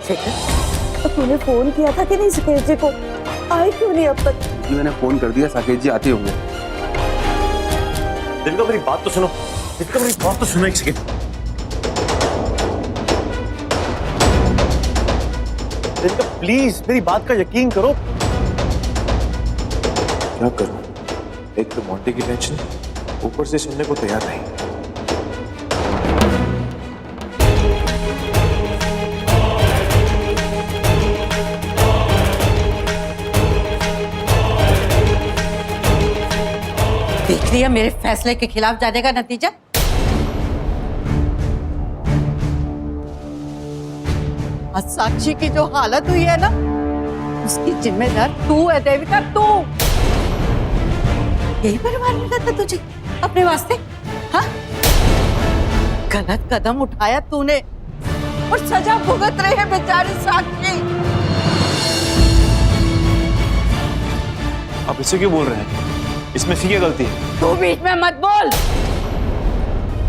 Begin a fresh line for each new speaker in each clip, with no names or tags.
शेखर, तूने फोन किया था कि नहीं साकेत जी को? आए क्यों नहीं अब तक?
जी मैंने फोन कर दिया, साकेत जी आते होंगे।
देविका मेरी बात तो सुनो, देविका मेरी बात तो सुनो एक सेकंड। देविका प्लीज मेरी बात का यकीन करो।
क्या करूं? एक तो मोंटी की टेंशन, ऊपर से सुनने को तैयार नहीं।
देख लिया मेरे फैसले के खिलाफ जाने का नतीजा। आज साक्षी की जो हालत हुई है ना, उसकी जिम्मेदार तू है देविका, तू। यही परिवार मिला था तुझे अपने वास्ते? हाँ, गलत कदम उठाया तूने और सजा भुगत रही है बेचारी साक्षी।
आप इससे क्यों बोल रहे हैं? इसमें इसकी क्या गलती है?
तू बीच में मत बोल।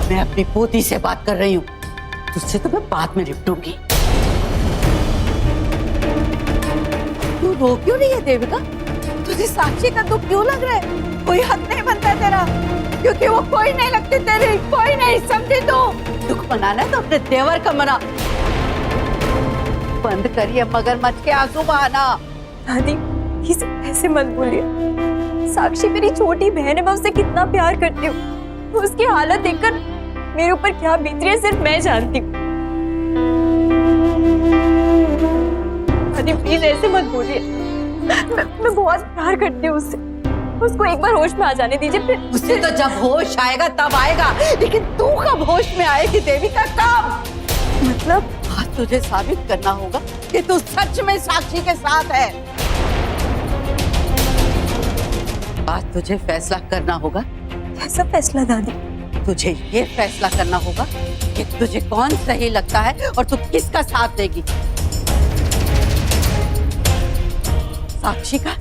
मैं अपनी पोती से बात कर रही हूँ, तुझसे तो मैं बाद में निपटूंगी। तू रो क्यों नहीं है देविका? तुझे साक्षी का दुख क्यों लग रहा है? कोई हक नहीं बनता तेरा, क्योंकि वो कोई नहीं लगती तेरी, कोई नहीं, समझी तू? दुख मनाना है तो अपने देवर का मना, बंद करिए मगरमच्छ के आंसू बहाना।
दादी प्लीज ऐसे मत बोलिए। साक्षी मेरी छोटी बहन है, मैं उससे कितना प्यार करती हूँ। उसकी हालत देखकर मेरे ऊपर क्या बीत रही है सिर्फ मैं जानती हूँ। दादी प्लीज ऐसे मत बोलिए। मैं बहुत प्यार करती हूँ उससे। उसको एक बार होश में आ जाने दीजिए, फिर
उससे तो जब होश आएगा तब आएगा, लेकिन तू कब होश में आएगी देविका, कब?
मतलब
आज तुझे साबित करना होगा कि तू सच में साक्षी के साथ है। आज तुझे फैसला करना होगा।
कैसा फैसला दादी?
तुझे ये फैसला करना होगा कि तुझे कौन सही लगता है और तू किसका साथ देगी। साक्षी का,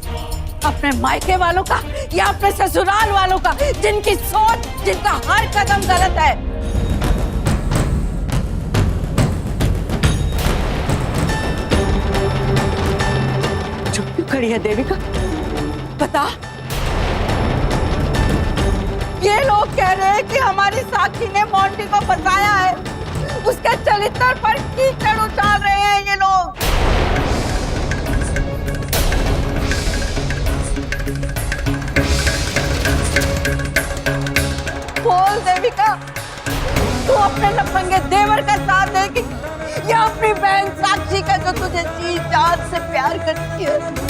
अपने मायके वालों का, या अपने ससुराल वालों का, जिनकी सोच, जिनका हर कदम गलत है। चुप क्यों खड़ी है देविका? बता। ये लोग कह रहे हैं कि हमारी साक्षी ने मोंटी को फंसाया है, उसके चरित्र पर कीचड़ उछाल रहे हैं ये लोग। बोल देविका, तू अपने लफंगे देवर का साथ देगी या अपनी बहन साक्षी का, जो तुझे जी जान से प्यार करती है?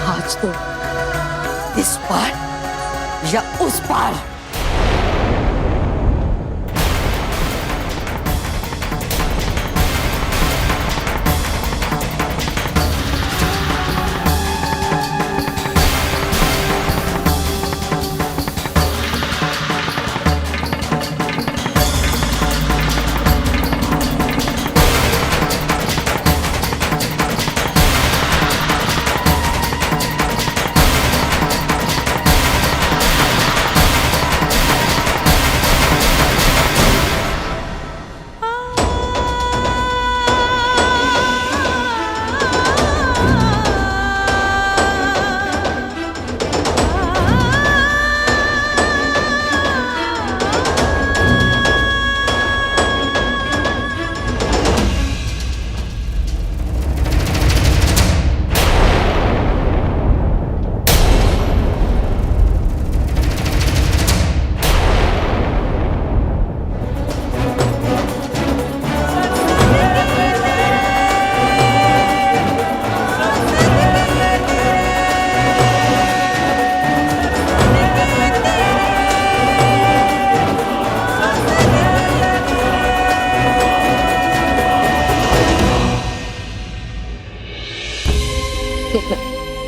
आज तो इस पार या उस पार।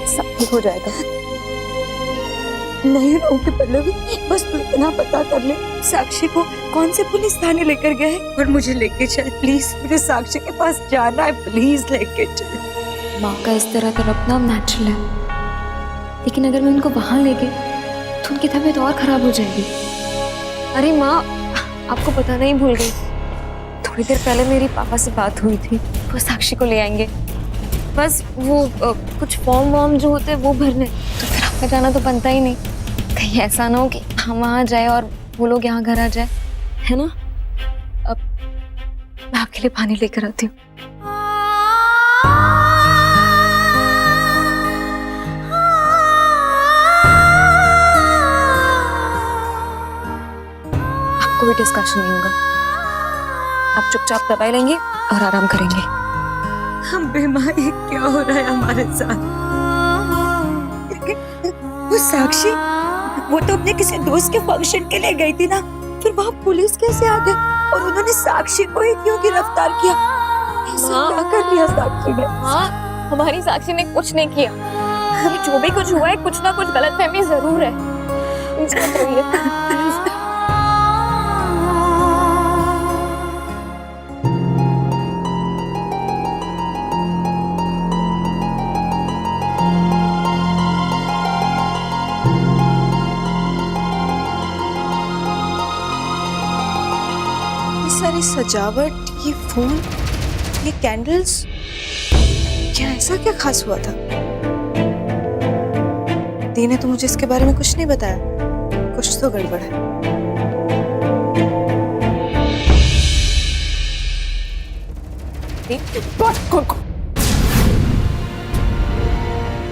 सब ठीक हो जाएगा। नहीं रोके पल्लवी, बस तू इतना पता कर ले साक्षी को कौन से पुलिस थाने लेकर गए और मुझे लेके चल प्लीज। मुझे साक्षी के पास जाना है, प्लीज लेके चल।
माँ का इस तरह तड़पना नेचुरल है, लेकिन अगर मैं उनको वहां ले गई तो उनकी तबीयत और खराब हो जाएगी।
अरे माँ आपको पता नहीं, भूल गई। थोड़ी देर पहले मेरी पापा से बात हुई थी, वो साक्षी को ले आएंगे। बस वो कुछ फॉर्म वॉर्म जो होते हैं वो भरने, तो फिर आपका जाना तो बनता ही नहीं। कहीं ऐसा ना हो कि हम वहाँ जाए और वो लोग यहाँ घर आ जाए, है ना? अब मैं आपके लिए पानी लेकर आती हूँ। कोई डिस्कशन नहीं होगा, आप चुपचाप दवाई लेंगे और आराम करेंगे।
हम बीमार, ये क्या हो रहा है हमारे साथ? वो साक्षी, वो तो अपने किसी दोस्त के फंक्शन के लिए गई थी ना, फिर वहाँ पुलिस कैसे आ गई और उन्होंने साक्षी को ही क्यों गिरफ्तार किया? ऐसा क्या कर लिया साक्षी ने?
हाँ, हमारी साक्षी ने कुछ नहीं किया। ये जो भी कुछ हुआ है, कुछ ना कुछ गलतफहमी जरूर है।
सारी सजावट, ये फूल, ये कैंडल्स, क्या ऐसा क्या खास हुआ था? दी ने तो मुझे इसके बारे में कुछ नहीं बताया। कुछ तो गड़बड़ है।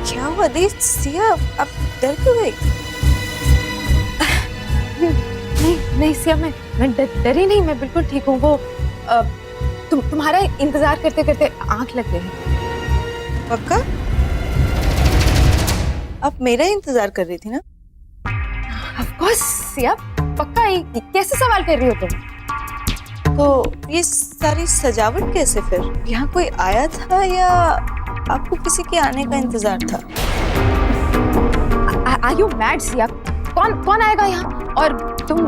क्या हुआ दी? सिया, अब डर क्यों गई?
नहीं सिया, मैं डरी नहीं, मैं बिल्कुल ठीक हूँ। वो तुम्हारा इंतजार करते करते आंख लग गई।
पक्का? आप मेरा इंतजार कर रही थी ना?
ऑफ कोर्स सिया, पक्का। कैसे सवाल कर रही हो तुम?
तो ये सारी सजावट कैसे फिर? यहाँ कोई आया था या आपको किसी के आने का इंतजार था?
Are you mad Siya? कौन आएगा यहाँ? और तुम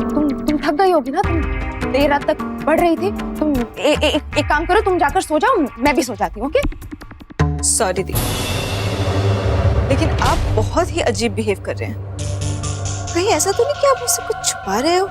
थक गई होगी ना, तुम देर रात तक पढ़ रही थी। तुम एक काम करो, तुम जाकर सो जाओ, मैं भी सो जाती हूँ। ओके?
सॉरी दी, लेकिन आप बहुत ही अजीब बिहेव कर रहे हैं। कहीं ऐसा तो नहीं कि आप मुझसे कुछ छुपा रहे हो?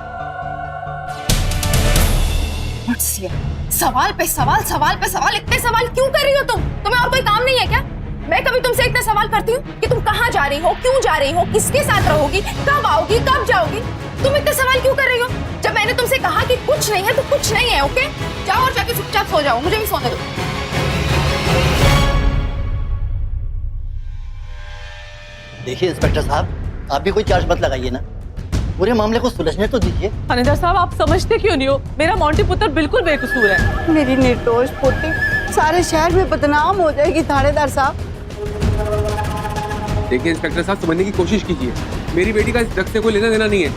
सिया, सवाल पे सवाल, इतने सवाल क्यों कर रही हो तुम? तुम्हें और कोई काम नहीं है क्या? मैं कभी तुमसे इतना सवाल करती हूँ कि तुम कहाँ जा रही हो, क्यों जा रही हो, किसके साथ रहोगी, कब आओगी, कब जाओगी? तुम इतने सवाल क्यों कर रही हो? जब मैंने तुमसे कहा कि कुछ नहीं है तो कुछ नहीं है। ओके, जाओ और जाके चुपचाप सो जाओ, मुझे भी सोने दो।
देखिए इंस्पेक्टर साहब, आप भी कोई चार्ज मत लगाइए ना, पूरे मामले को सुलझने तो दीजिए।
थानेदार साहब, आप समझते क्यों नहीं हो? मेरा मोंटी पुत्र बिल्कुल बेकसूर है।
मेरी निर्दोष पोती सारे शहर में बदनाम हो जाएगी थानेदार साहब।
देखिए इंस्पेक्टर साहब, समझने की कोशिश कीजिए। मेरी बेटी का इस ड्रग्स से कोई लेना देना नहीं है।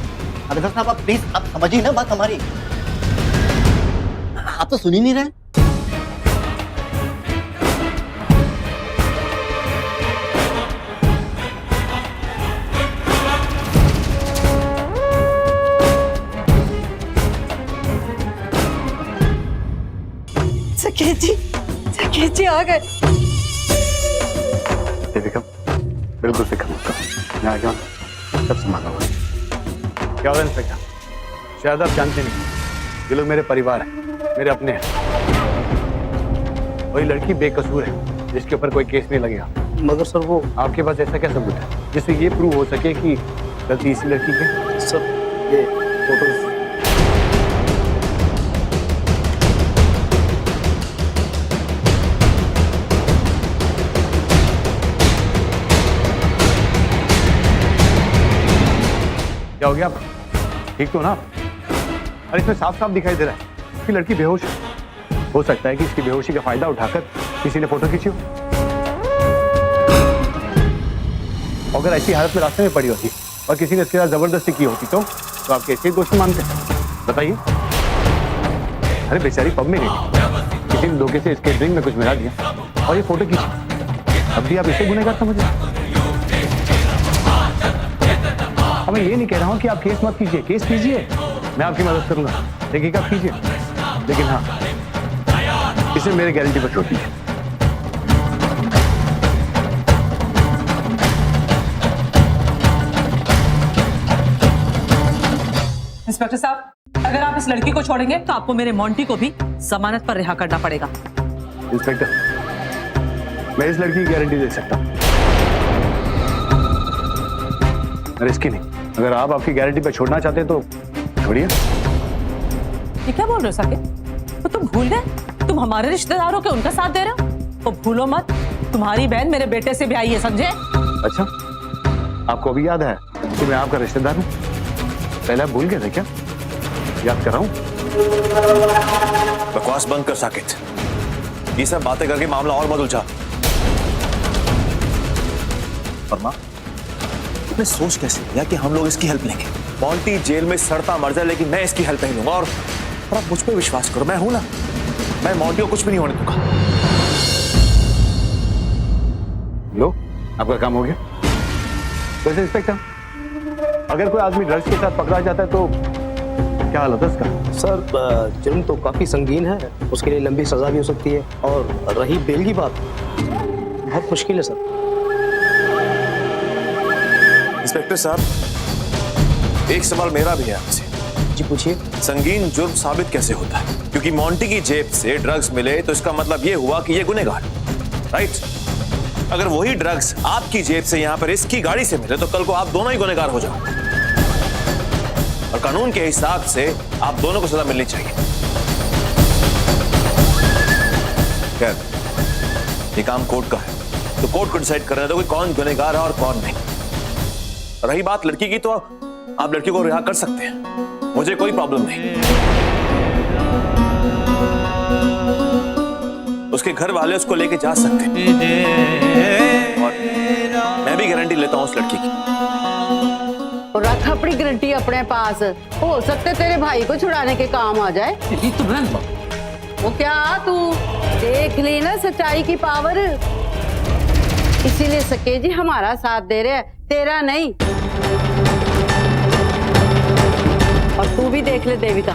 थानेदार साहब, आप प्लीज आप समझिए ना बात हमारी। आप तो सुन ही नहीं रहे।
सकेत जी आ गए।
देविका, बिल्कुल फिक्र मत करो, मैं आ गया, सब संभाला हुआ। क्या हो रहा है इंस्पेक्टर? शायद आप जानते नहीं, ये लोग मेरे परिवार हैं, मेरे अपने हैं। वही लड़की बेकसूर है, जिसके ऊपर कोई केस नहीं लगेगा। मगर सर वो आपके पास ऐसा क्या सबूत है जिससे ये प्रूव हो सके कि गलती इसी लड़की की है? सर ये फोटोज। क्या हो गया? आप ठीक तो ना? अरे इसमें साफ साफ दिखाई दे रहा है कि लड़की बेहोश है। हो सकता है कि इसकी बेहोशी का फायदा उठाकर किसी ने फोटो खींची हो। अगर ऐसी हालत में रास्ते में पड़ी होती और किसी ने इसके साथ जबरदस्ती की होती तो आप कैसे दोषी मानते? बताइए। अरे बेचारी पब में गई, किसी ने धोखे से इसके ड्रिंक में कुछ मिला दिया और ये फोटो खींची। अब भी आप इसे गुनहगार समझ रहे हैं? अब मैं ये नहीं कह रहा हूँ कि आप केस मत कीजिए, केस कीजिए, मैं आपकी मदद करूंगा, देखिए आप कीजिए, लेकिन हाँ, इसे मेरे गारंटी पर छोड़ दीजिए।
इंस्पेक्टर साहब, अगर आप इस लड़की को छोड़ेंगे तो आपको मेरे मोंटी को भी जमानत पर रिहा करना पड़ेगा।
इंस्पेक्टर, मैं इस लड़की की गारंटी दे सकता हूँ, रिस्की नहीं। अगर आप आपकी गारंटी पे छोड़ना चाहते हैं तो छोड़िए।
ये क्या बोल रहे हो साकिब? तो तुम भूल गए तुम हमारे रिश्तेदारों के उनका साथ दे रहे हो? तो भूलो मत, तुम्हारी बहन मेरे बेटे से भी आई है, समझे?
अच्छा, आपको अभी याद है कि मैं आपका रिश्तेदार हूँ? पहले आप भूल गए थे क्या? याद कर रहा हूँ।
बकवास बंद कर साकिब, ये सब बातें करके मामला और मत उलझा। वर्मा, तुमने सोच कैसे लिया कि हम लोग इसकी हेल्प लेंगे? मोंटी जेल में सड़ता मर जाए लेकिन मैं इसकी हेल्प नहीं लूंगा। और आप मुझ पे विश्वास करो, मैं हूं ना, मैं मोंटी को कुछ भी नहीं होने दूंगा।
लो, आपका काम हो गया। वैसे इंस्पेक्टर, अगर कोई आदमी ड्रग्स के साथ पकड़ा जाता है तो क्या हालत है उसका?
सर, जुर्म तो काफी संगीन है, उसके लिए लंबी सजा भी हो सकती है। और रही बेल की बात, बहुत मुश्किल है सर।
इंस्पेक्टर साहब, एक सवाल मेरा भी है आपसे।
जी पूछिए।
संगीन जुर्म साबित कैसे होता है? क्योंकि मोंटी की जेब से ड्रग्स मिले तो इसका मतलब ये हुआ कि ये गुनहगार, राइट? अगर वही ड्रग्स आपकी जेब से यहाँ पर इसकी गाड़ी से मिले तो कल को आप दोनों ही गुनहगार हो जाओ, और कानून के हिसाब से आप दोनों को सजा मिलनी चाहिए। खैर, ये काम कोर्ट का है, तो कोर्ट को डिसाइड करने दो कि कौन गुनहगार है और कौन नहीं। रही बात लड़की की, तो आप लड़की को रिहा कर सकते हैं, मुझे कोई प्रॉब्लम नहीं। उसके घर वाले उसको लेके जा सकते हैं, और मैं भी गारंटी लेता हूं उस लड़की की।
और रख अपनी गारंटी अपने पास, हो सकते तेरे भाई को छुड़ाने के काम आ जाए। वो क्या, तू देख ली ना सच्चाई की पावर, इसीलिए सके जी हमारा साथ दे रहे हैं, तेरा नहीं। और तू भी देख ले देविका,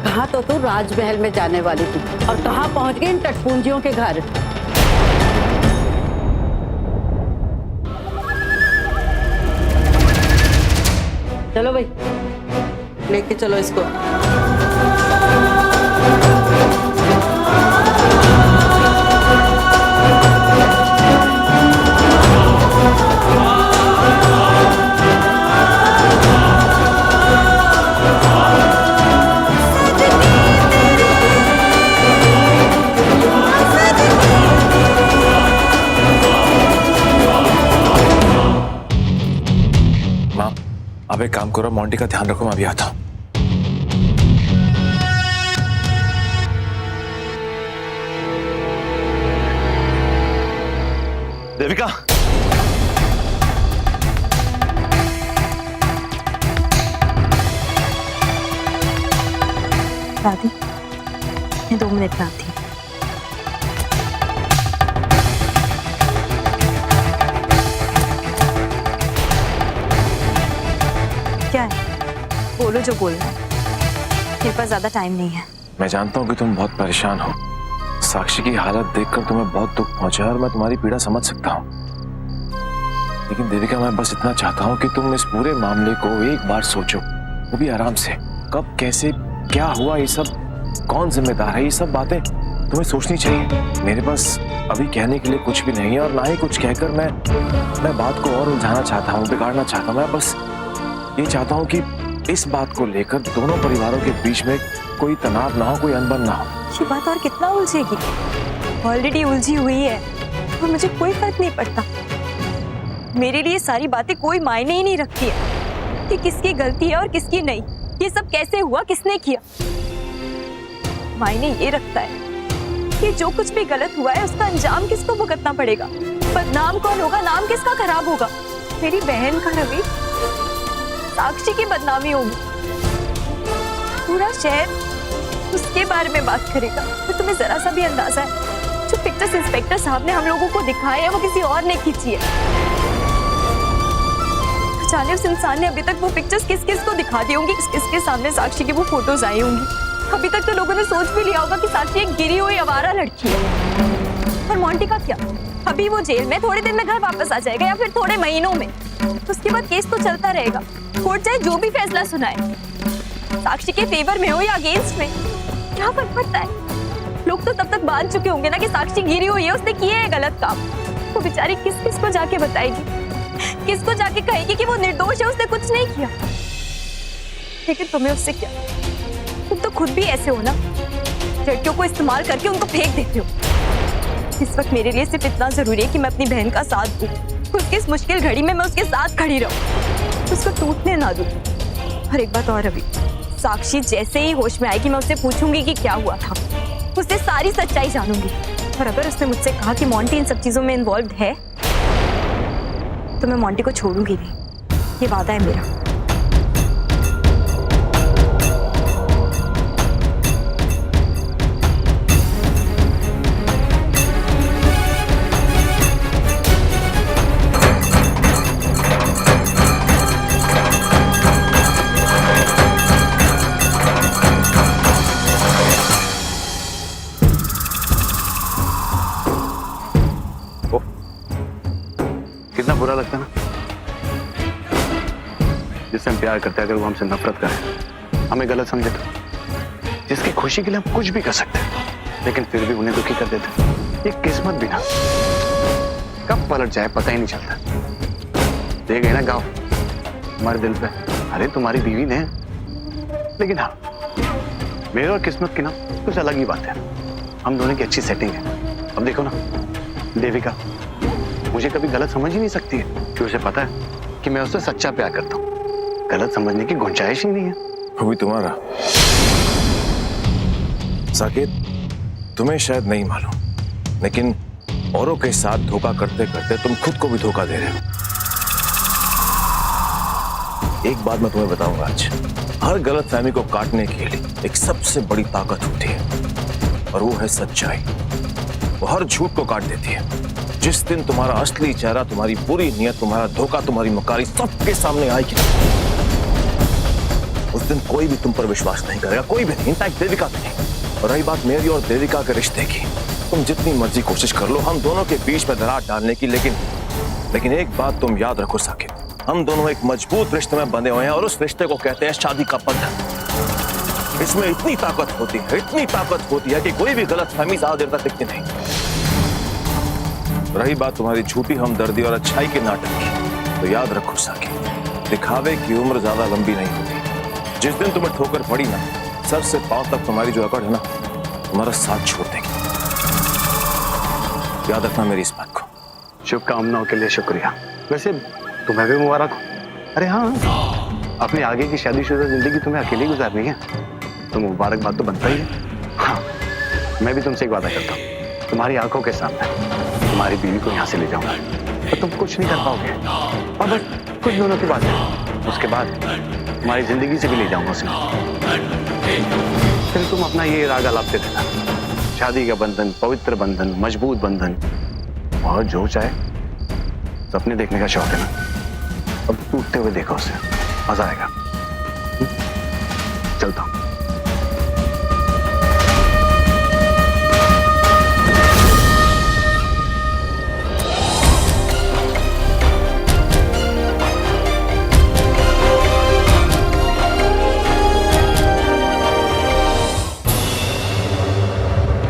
कहाँ तो तू राजमहल में जाने वाली थी और कहाँ पहुंच गई इन टटपूंजियों के घर। चलो भाई, लेके चलो इसको।
अब एक काम करो, मोंटी का ध्यान रखो, मैं अभी आता हूं। देविका,
दादी, मैं 2 मिनट में आती हूँ। क्या है? बोलो जो बोलना है, मेरे पास ज्यादा टाइम नहीं है।
मैं जानता हूं कि तुम बहुत परेशान हो। साक्षी की हालत देखकर तुम्हें बहुत दुख पहुंचा है और मैं तुम्हारी पीड़ा समझ सकता हूं। लेकिन देविका, मैं बस इतना चाहता हूं कि तुम इस पूरे मामले को एक बार सोचो, वो भी आराम से। कब, कैसे, क्या हुआ, ये सब कौन जिम्मेदार है, ये सब बातें तुम्हें सोचनी चाहिए। मेरे पास अभी कहने के लिए कुछ भी नहीं है, और ना ही कुछ कहकर मैं बात को और उलझाना चाहता हूँ, बिगाड़ना चाहता हूँ। मैं बस ये चाहता हूँ कि इस बात को लेकर दोनों परिवारों के बीच में कोई तनाव ना हो, कोई अनबन ना हो।
ये बात और कितना उलझेगी? ऑलरेडी उलझी हुई है और मुझे कोई फर्क नहीं पड़ता। मेरे लिए सारी बातें कोई मायने ही नहीं रखती है कि किसकी गलती है और किसकी नहीं, ये सब कैसे हुआ, किसने किया। मायने ये रखता है कि जो कुछ भी गलत हुआ है उसका अंजाम किसको भुगतना पड़ेगा, बदनाम कौन होगा, नाम किसका खराब होगा। मेरी बहन का रवि, साक्षी की बदनामी होगी, पूरा शहर उसके बारे में बात करेगा। तो तुम्हें जरा सा भी अंदाजा है जो पिक्चर्स इंस्पेक्टर साहब ने हम लोगों को दिखाए हैं वो किसी और ने खींची है। जाने उस इंसान ने अभी तक वो पिक्चर्स किस किस को दिखा दी होंगी, किस किस के सामने साक्षी की वो फोटोज आई होंगी। अभी तक तो लोगों ने सोच भी लिया होगा कि साक्षी एक गिरी हुई आवारा लड़की है। और मोंटी का क्या, अभी वो जेल में, थोड़े दिन में घर वापस आ जाएगा या फिर थोड़े महीनों में। उसके बाद केस तो चलता रहेगा, कोर्ट चाहे जो भी फैसला सुनाए। साक्षी के फेवर में हो या अगेंस्ट में, क्या फर्क पड़ता है? लोग तो तब तक मान चुके होंगे ना कि साक्षी गिरी हुई है, उसने किए है गलत काम। वो बेचारी किस किस को जाके बताएगी, किसको जाके कहेगी कि वो निर्दोष है, उसने कुछ नहीं किया। लेकिन तुम्हें उससे क्या, तुम तो खुद भी ऐसे हो ना, लड़कियों को इस्तेमाल करके उनको फेंक देते हो। इस वक्त मेरे लिए सिर्फ इतना जरूरी है कि मैं अपनी बहन का साथ दूं, उसकी इस मुश्किल घड़ी में मैं उसके साथ खड़ी रहूं, उसको टूटने ना दूं। और एक बात और, अभी साक्षी जैसे ही होश में आएगी मैं उससे पूछूंगी कि क्या हुआ था, उससे सारी सच्चाई जानूंगी। और अगर उसने मुझसे कहा कि मोंटी इन सब चीजों में इन्वॉल्व है, तो मैं मोंटी को छोड़ूंगी नहीं, ये वादा है मेरा।
कितना बुरा लगता है ना, जिससे हम प्यार करते हैं अगर वो हमसे नफरत करे, हमें गलत समझे तो, जिसकी खुशी के लिए हम कुछ भी कर सकते हैं लेकिन फिर भी उन्हें दुखी कर देते। ये किस्मत भी ना कब पलट जाए पता ही नहीं चलता। दे गए ना गाँव हमारे दिल पे, अरे तुम्हारी बीवी ने, लेकिन हाँ मेरे और किस्मत की ना कुछ अलग ही बात है। हम दोनों की अच्छी सेटिंग है। अब देखो ना, देविका मुझे कभी गलत समझ ही नहीं सकती है, क्योंकि उसे पता है कि मैं उससे सच्चा प्यार करता हूँ। गलत समझने की गुंजाइश ही नहीं है।
वो भी तुम्हारा। साकेत, तुम्हें शायद नहीं मालूम, लेकिन औरों के साथ धोखा करते करते तुम खुद को भी धोखा दे रहे हो। एक बात मैं तुम्हें बताऊंगा आज, हर गलत फहमी को काटने के लिए एक सबसे बड़ी ताकत होती है, और वो है सच्चाई। वो हर झूठ को काट देती है। जिस दिन तुम्हारा असली चेहरा, तुम्हारी बुरी नीयत, तुम्हारा धोखा, तुम्हारी मकारी सबके सामने आएगी, उस दिन कोई भी तुम पर विश्वास नहीं करेगा, कोई भी नहीं, इनफैक्ट देविका भी नहीं। और रही बात मेरी और देविका के रिश्ते की, तुम जितनी मर्जी कोशिश कर लो हम दोनों के बीच में दरार डालने की, लेकिन एक बात तुम याद रखो साकिब, हम दोनों एक मजबूत रिश्ते में बंधे हुए हैं, और उस रिश्ते को कहते हैं शादी का बंधन। इसमें इतनी ताकत होती है, इतनी ताकत होती है कि कोई भी गलत फहमी ज्यादा देर तक टिकती नहीं। रही बात तुम्हारी झूठी हमदर्दी और अच्छाई के नाटक की, तो याद रखो साकिब, दिखावे की उम्र ज्यादा लंबी नहीं होती। जिस दिन तुम्हें ठोकर पड़ी ना, सर से पांव तक तुम्हारी जो अकड़ है ना, तुम्हारा साथ छोड़ देगी। याद रखना मेरी इस बात को।
शुभकामनाओं के लिए शुक्रिया। वैसे तुम्हें भी मुबारक हो। अरे हाँ, अपनी आगे की शादीशुदा जिंदगी तुम्हें अकेले गुजारनी है, तो मुबारकबाद तो बनता ही है। हाँ, मैं भी तुमसे एक वादा करता हूँ, तुम्हारी आंखों के सामने तुम्हारी बीवी को यहाँ से ले जाऊंगा, और तुम कुछ नहीं कर पाओगे। और बस कुछ दोनों की बात है, उसके बाद तुम्हारी जिंदगी से भी ले जाऊंगा उसे। फिर तुम अपना ये राग अलापते रहना, शादी का बंधन, पवित्र बंधन, मजबूत बंधन, और जो चाहे सपने देखने का शौक है ना, अब टूटते हुए देखो उसे, मजा आएगा। चलता हूँ।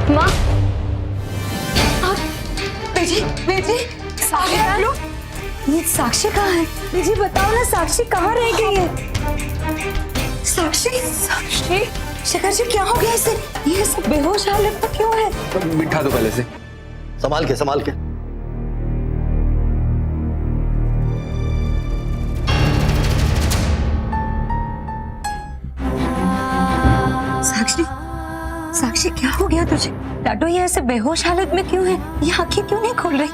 माँ, बेटी, बेटी, साक्षी आप लोग, ये साक्षी कहाँ है? बेटी बताओ ना, साक्षी कहाँ रह गई है? साक्षी, साक्षी, शेखर जी क्या हो गया इसे? ये सब बेहोश हालत में क्यों है?
बिठा दो पहले से।
संभाल के, संभाल के।
साक्षी, साक्षी क्या हो गया तुझे? लाडो ये ऐसे बेहोश हालत में क्यों है? ये आंखें क्यों नहीं खोल रही?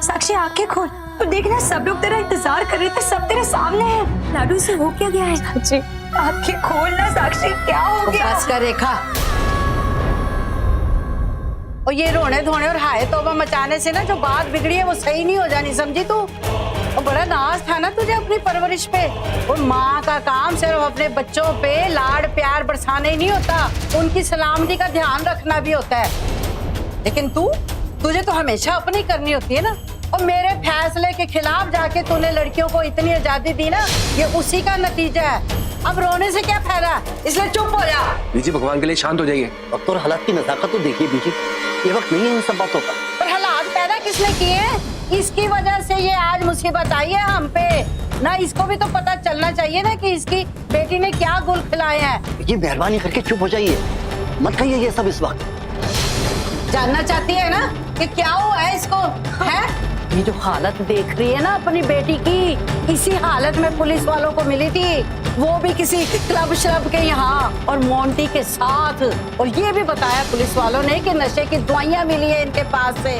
साक्षी आंखें खोल, तो देखना सब लोग तेरा इंतजार कर रहे थे, सब तेरे सामने हैं। लाडो से हो क्या गया है? साक्षी आंखें खोल ना, साक्षी क्या हो गया?
बस कर रेखा, और ये रोने धोने और हाय तौबा मचाने से ना जो बात बिगड़ी है वो सही नहीं हो जानी, समझी तू? और बड़ा नाज था ना तुझे अपनी परवरिश पे, और माँ का काम सिर्फ अपने बच्चों पे लाड प्यार बरसाना ही नहीं होता, उनकी सलामती का ध्यान रखना भी होता है। लेकिन तुझे तो हमेशा अपनी करनी होती है ना, और मेरे फैसले के खिलाफ जाके तूने लड़कियों को इतनी आजादी दी ना, ये उसी का नतीजा है। अब रोने से क्या फायदा, इसलिए चुप हो जा।
बीजी भगवान के लिए शांत हो जाइए।
वक्त और हालात की नजाकत तो देखिए बीजी, ये वक्त नहीं है इन सब बातों का।
पर हालात पैदा किसने किए हैं? इसकी वजह से ये आज मुसीबत आई है हम पे ना। इसको भी तो पता चलना चाहिए ना कि इसकी बेटी ने क्या गुल खिलाए हैं।
ये मेहरबानी करके चुप हो जाइए, मत कहिए ये सब इस वक्त।
जानना चाहती है ना कि क्या हुआ है इसको, है? ये जो हालत देख रही है ना अपनी बेटी की, इसी हालत में पुलिस वालों को मिली थी, वो भी किसी क्लब श्लब के यहाँ और मोंटी के साथ। और ये भी बताया पुलिस वालों ने कि नशे की दवाइयां मिली है इनके पास से।